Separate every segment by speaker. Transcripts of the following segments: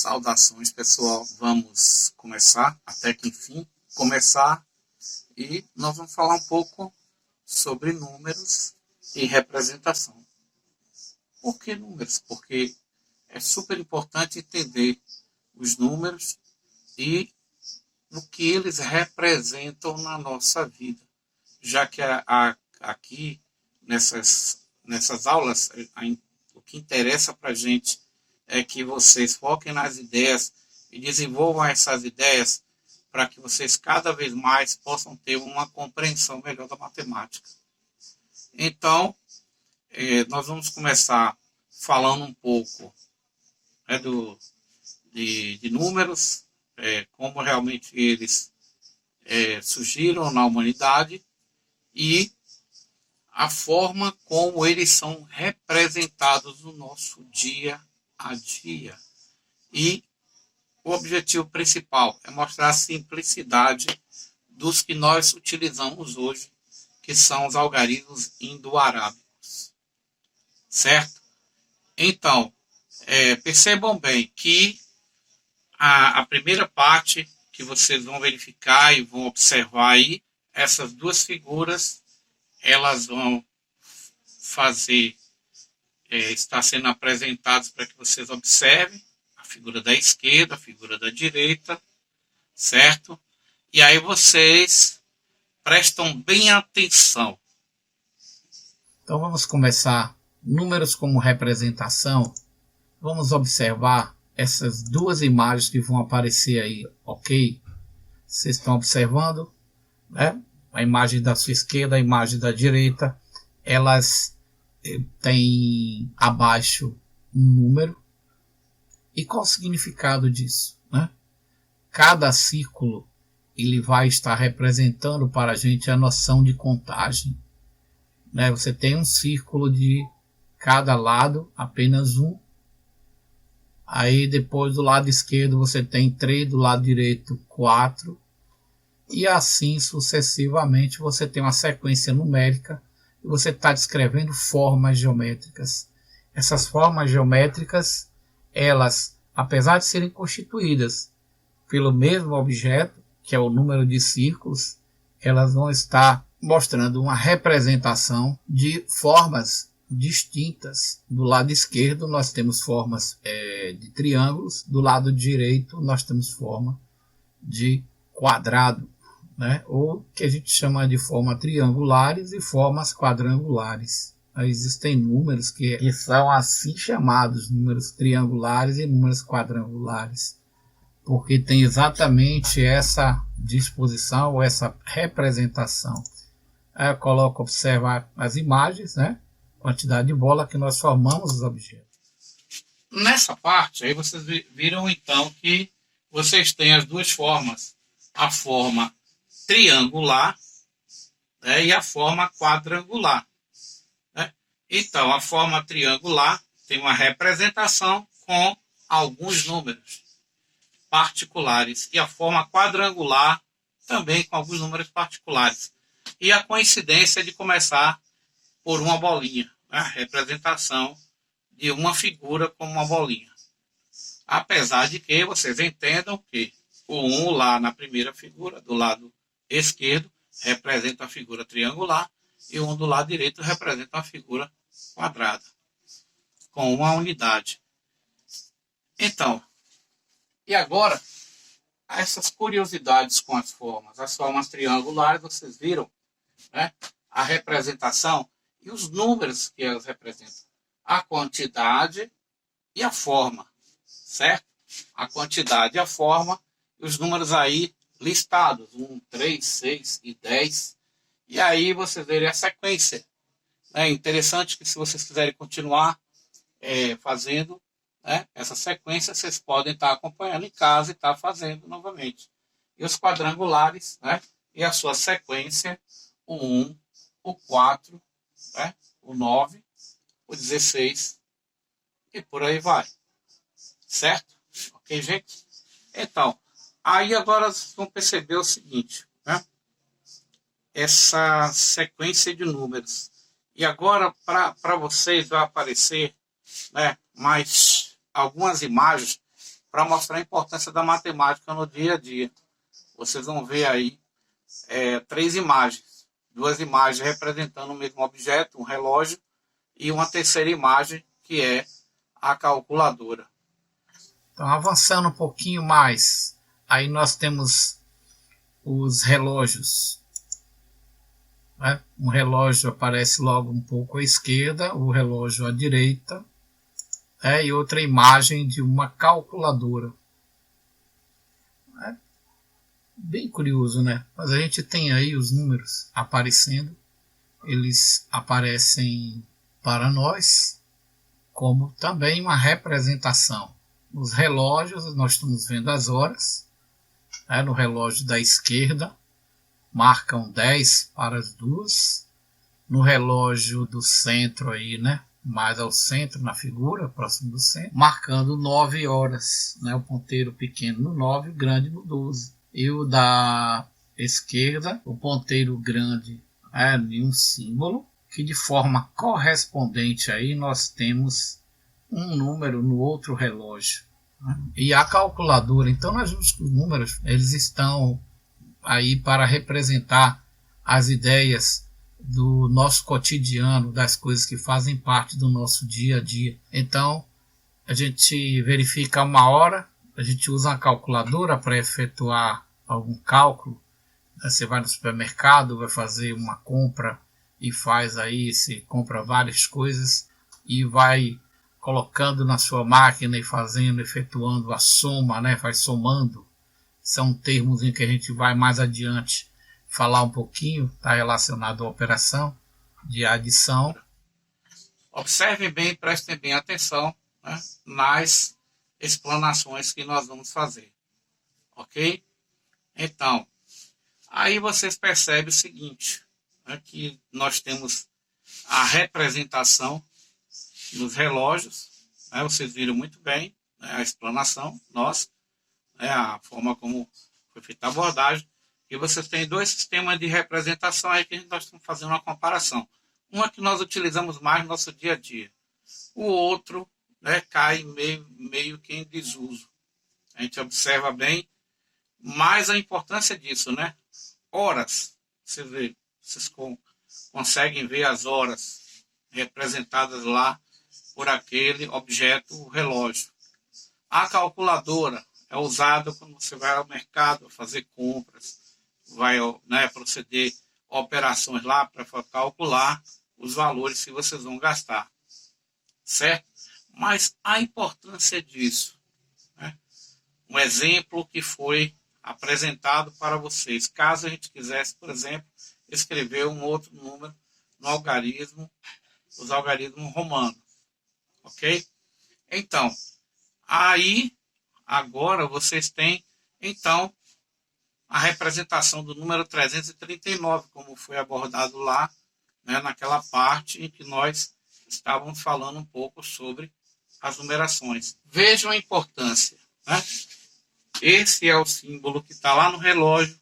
Speaker 1: Saudações, pessoal. Vamos começar, até que enfim, começar. E nós vamos falar um pouco sobre números e representação. Por que números? Porque é super importante entender os números e o que eles representam na nossa vida. Já que aqui, nessas aulas, o que interessa para a gente é que vocês foquem nas ideias e desenvolvam essas ideias para que vocês cada vez mais possam ter uma compreensão melhor da matemática. Então, nós vamos começar falando um pouco de números, como realmente eles surgiram na humanidade e a forma como eles são representados no nosso dia a dia. E o objetivo principal é mostrar a simplicidade dos que nós utilizamos hoje, que são os algarismos indo-arábicos. Certo? Então, percebam bem que a primeira parte que vocês vão verificar e vão observar aí, essas duas figuras, elas vão fazer, estar sendo apresentadas para que vocês observem a figura da esquerda, a figura da direita, certo? E aí vocês prestam bem atenção.
Speaker 2: Então vamos começar. Números como representação. Vamos observar essas duas imagens que vão aparecer aí, ok? Vocês estão observando, né? A imagem da sua esquerda, a imagem da direita, elas têm abaixo um número. E qual o significado disso, né? Cada círculo ele vai estar representando para a gente a noção de contagem, né? Você tem um círculo de cada lado, apenas um. Aí depois do lado esquerdo você tem 3, do lado direito 4. E assim sucessivamente você tem uma sequência numérica e você está descrevendo formas geométricas. Essas formas geométricas, elas, apesar de serem constituídas pelo mesmo objeto, que é o número de círculos, elas vão estar mostrando uma representação de formas distintas. Do lado esquerdo nós temos formas de triângulos, do lado direito nós temos forma de quadrado, né? Ou que a gente chama de formas triangulares e formas quadrangulares. Existem números que são assim chamados, números triangulares e números quadrangulares, porque tem exatamente essa disposição ou essa representação. Aí eu coloco observar as imagens, né? Quantidade de bola que nós formamos os objetos.
Speaker 1: Nessa parte, aí vocês viram então que vocês têm as duas formas, a forma triangular, né, e a forma quadrangular. Né? Então, a forma triangular tem uma representação com alguns números particulares e a forma quadrangular também com alguns números particulares. E a coincidência de começar por uma bolinha, né? A representação de uma figura como uma bolinha. Apesar de que vocês entendam que o 1 lá na primeira figura, do lado esquerdo, representa a figura triangular e o 1 do lado direito representa a figura quadrada, com uma unidade. Então, e agora, essas curiosidades com as formas triangulares, vocês viram, né? A representação e os números que elas representam, a quantidade e a forma, certo? A quantidade e a forma, e os números aí listados, 1, 3, 6 e 10, e aí vocês verem a sequência. É interessante que se vocês quiserem continuar fazendo, né, essa sequência, vocês podem estar acompanhando em casa e estar fazendo novamente. E os quadrangulares, né, e a sua sequência, o 1, o 4, né, o 9, o 16 e por aí vai. Certo? Ok, gente? Então, aí agora vocês vão perceber o seguinte, né? Essa sequência de números. E agora, para vocês, vai aparecer, né, mais algumas imagens para mostrar a importância da matemática no dia a dia. Vocês vão ver aí 3 imagens. 2 imagens representando o mesmo objeto, um relógio, e uma terceira imagem, que é a calculadora.
Speaker 2: Então, avançando um pouquinho mais, aí nós temos os relógios. Né? Um relógio aparece logo um pouco à esquerda, o relógio à direita, e outra imagem de uma calculadora. É bem curioso, né? Mas a gente tem aí os números aparecendo, eles aparecem para nós como também uma representação. Nos relógios nós estamos vendo as horas, no relógio da esquerda marcam 10 para as 2, no relógio do centro aí, né, mais ao centro na figura, próximo do centro, marcando 9 horas, né, o ponteiro pequeno no 9, o grande no 12. E o da esquerda, o ponteiro grande em um símbolo, que de forma correspondente aí nós temos um número no outro relógio. Né? E a calculadora, então nós vemos que os números eles estão aí para representar as ideias do nosso cotidiano, das coisas que fazem parte do nosso dia a dia. Então, a gente verifica uma hora, a gente usa uma calculadora para efetuar algum cálculo. Você vai no supermercado, vai fazer uma compra e faz aí, você compra várias coisas e vai colocando na sua máquina e fazendo, efetuando a soma, né? Vai somando. São termos em que a gente vai mais adiante falar um pouquinho, está relacionado à operação de adição.
Speaker 1: Observem bem, prestem bem atenção, né, nas explanações que nós vamos fazer. Ok? Então, aí vocês percebem o seguinte, né, que nós temos a representação nos relógios, né, vocês viram muito bem, né, a explanação, a forma como foi feita a abordagem, e vocês têm 2 sistemas de representação aí que nós estamos fazendo uma comparação. Uma que nós utilizamos mais no nosso dia a dia, o outro, né, cai meio que em desuso. A gente observa bem mais a importância disso, né? Horas, vocês conseguem ver as horas representadas lá por aquele objeto, o relógio. A calculadora é usada quando você vai ao mercado fazer compras, vai, né, proceder operações lá para calcular os valores que vocês vão gastar, certo? Mas a importância disso, né? Um exemplo que foi apresentado para vocês, caso a gente quisesse, por exemplo, escrever um outro número no algarismo, os algarismos romanos, ok? Então, aí, agora vocês têm, então, a representação do número 339, como foi abordado lá, né, naquela parte em que nós estávamos falando um pouco sobre as numerações. Vejam a importância, né? Esse é o símbolo que está lá no relógio,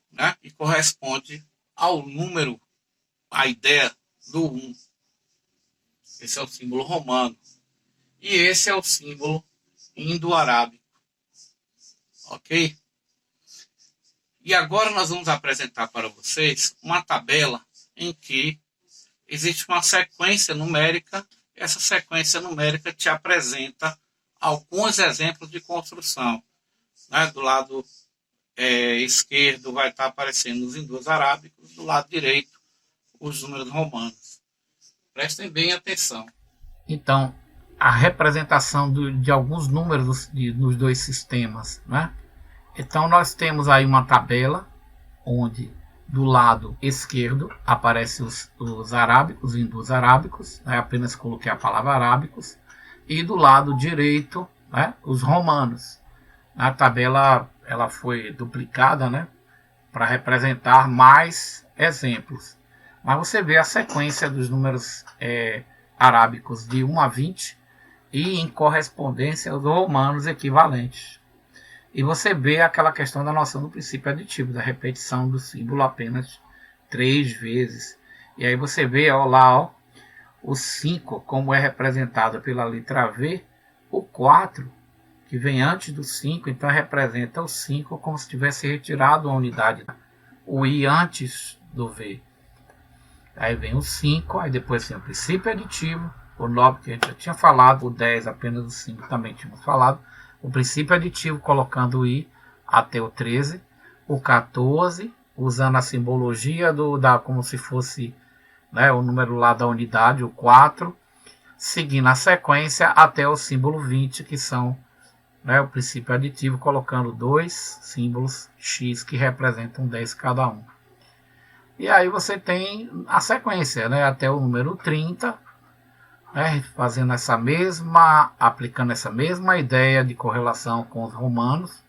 Speaker 1: né, e corresponde ao número, a ideia do 1. Esse é o símbolo romano. E esse é o símbolo indo-arábico. Ok? E agora nós vamos apresentar para vocês uma tabela em que existe uma sequência numérica. Essa sequência numérica te apresenta alguns exemplos de construção. Né? Do lado esquerdo vai estar aparecendo os hindus arábicos, do lado direito os números romanos. Prestem bem atenção.
Speaker 2: Então, a representação de alguns números nos 2 sistemas, né? Então nós temos aí uma tabela onde do lado esquerdo aparecem os arábicos, os hindus arábicos, né? Apenas coloquei a palavra arábicos, e do lado direito, né, os romanos. A tabela ela foi duplicada, né, para representar mais exemplos. Mas você vê a sequência dos números arábicos de 1 a 20 e em correspondência aos romanos equivalentes. E você vê aquela questão da noção do princípio aditivo, da repetição do símbolo apenas 3 vezes. E aí você vê lá o 5, como é representado pela letra V, O 4, que vem antes do 5, então representa o 5 como se tivesse retirado uma unidade. O I antes do V. Aí vem o 5, aí depois vem o princípio aditivo, o 9 que a gente já tinha falado, o 10 apenas o 5 também tínhamos falado, o princípio aditivo colocando o I até o 13, o 14, usando a simbologia como se fosse, né, o número lá da unidade, o 4, seguindo a sequência até o símbolo 20, que são, né, o princípio aditivo, colocando dois símbolos X que representam 10 cada um. E aí você tem a sequência, né, até o número 30, né, aplicando essa mesma ideia de correlação com os romanos.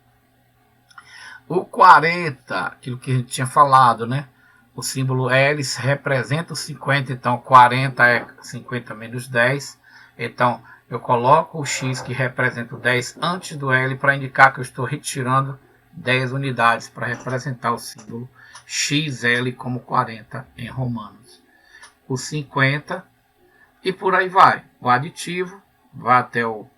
Speaker 2: O 40, aquilo que a gente tinha falado, né, o símbolo L representa o 50, então 40 é 50 menos 10. Então eu coloco o X que representa o 10 antes do L para indicar que eu estou retirando 10 unidades para representar o símbolo XL como 40 em romanos. O 50 e por aí vai. O aditivo vai até o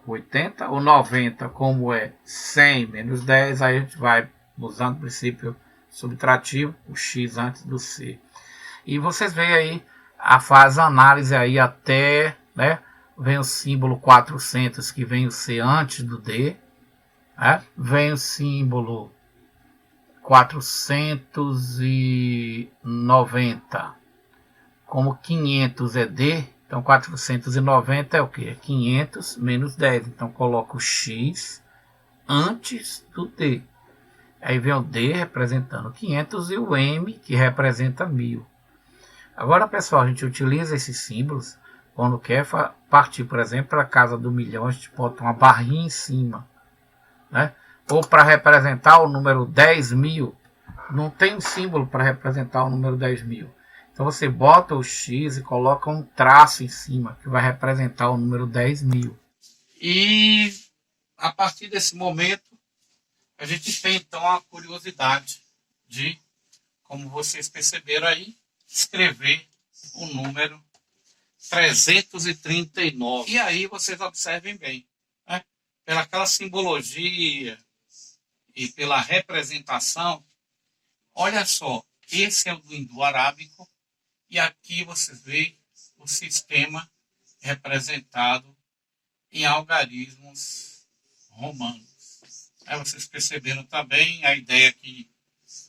Speaker 2: 80. O 90 como é 100 menos 10, aí a gente vai usando o princípio subtrativo, o X antes do C. E vocês veem aí, faz a análise aí até, né, vem o símbolo 400, que vem o C antes do D, né? Vem o símbolo 490, como 500 é D, então 490 é o que? 500 menos 10, então coloco o X antes do D. Aí vem o D representando 500 e o M que representa 1000. Agora, pessoal, a gente utiliza esses símbolos quando quer partir, por exemplo, para a casa do milhão, a gente bota uma barrinha em cima, né? Ou para representar o número 10.000, não tem um símbolo para representar o número 10.000. Então você bota o X e coloca um traço em cima, que vai representar o número 10.000.
Speaker 1: E a partir desse momento, a gente tem então a curiosidade de, como vocês perceberam aí, escrever o número 339. E aí vocês observem bem, né? Pelaquela simbologia e pela representação, olha só, esse é o do indo-arábico e aqui vocês veem o sistema representado em algarismos romanos. Aí vocês perceberam também a ideia que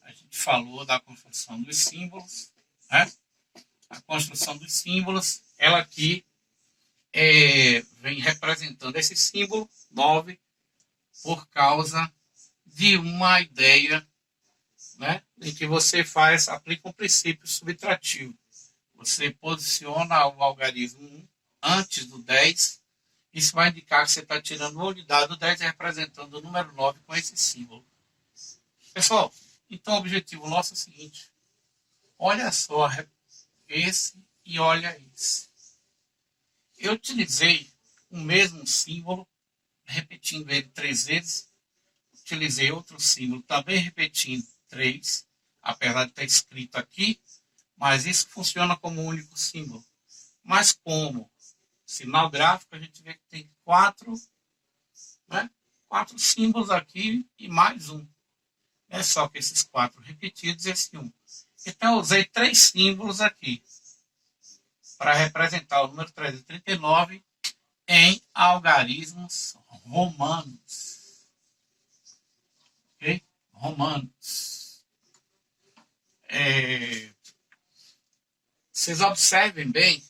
Speaker 1: a gente falou da construção dos símbolos, né? A construção dos símbolos, ela aqui vem representando esse símbolo 9 por causa de uma ideia, né, em que você aplica um princípio subtrativo. Você posiciona o algarismo 1 antes do 10, isso vai indicar que você está tirando uma unidade do 10 e representando o número 9 com esse símbolo. Pessoal, então o objetivo nosso é o seguinte: olha só esse e olha esse. Eu utilizei o mesmo símbolo, repetindo ele 3 vezes. Utilizei outro símbolo, também repetindo 3, apesar de estar escrito aqui, mas isso funciona como um único símbolo. Mas como sinal gráfico, a gente vê que tem 4, né? 4 símbolos aqui e mais um. É só que esses 4 repetidos e esse 1. Então eu usei 3 símbolos aqui para representar o número 339 em algarismos romanos. Ok? Romanos. Vocês observem bem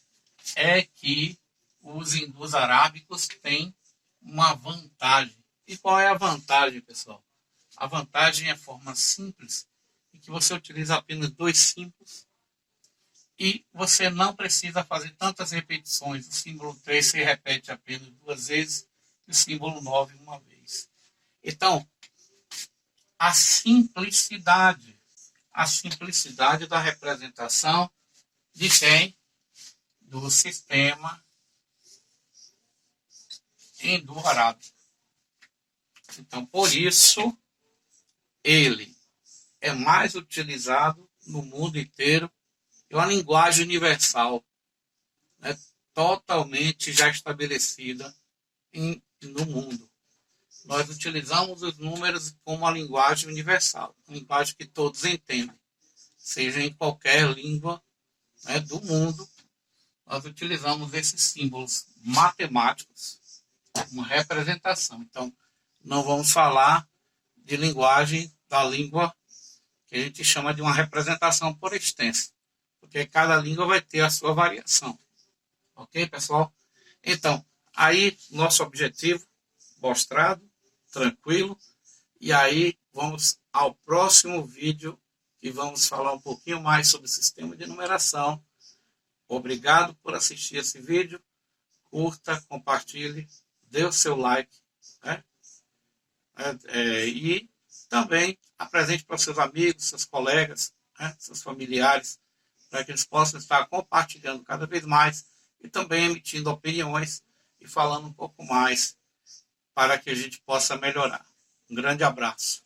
Speaker 1: que os hindus arábicos têm uma vantagem. E qual é a vantagem, pessoal? A vantagem é a forma simples, em que você utiliza apenas 2 símbolos e você não precisa fazer tantas repetições. O símbolo 3 se repete apenas 2 vezes e o símbolo 9 uma vez. Então, a simplicidade da representação de quem? Do sistema indo-arábico. Então, por isso, ele é mais utilizado no mundo inteiro. É uma linguagem universal, né, totalmente já estabelecida no mundo. Nós utilizamos os números como uma linguagem universal, uma linguagem que todos entendem, seja em qualquer língua, né, do mundo. Nós utilizamos esses símbolos matemáticos como representação. Então, não vamos falar de linguagem da língua que a gente chama de uma representação por extenso, porque cada língua vai ter a sua variação. Ok, pessoal? Então, aí, nosso objetivo mostrado, tranquilo, e aí vamos ao próximo vídeo e vamos falar um pouquinho mais sobre o sistema de numeração. Obrigado por assistir esse vídeo, curta, compartilhe, dê o seu like, né? E também apresente para seus amigos, seus colegas, né? Seus familiares, para que eles possam estar compartilhando cada vez mais e também emitindo opiniões e falando um pouco mais para que a gente possa melhorar. Um grande abraço.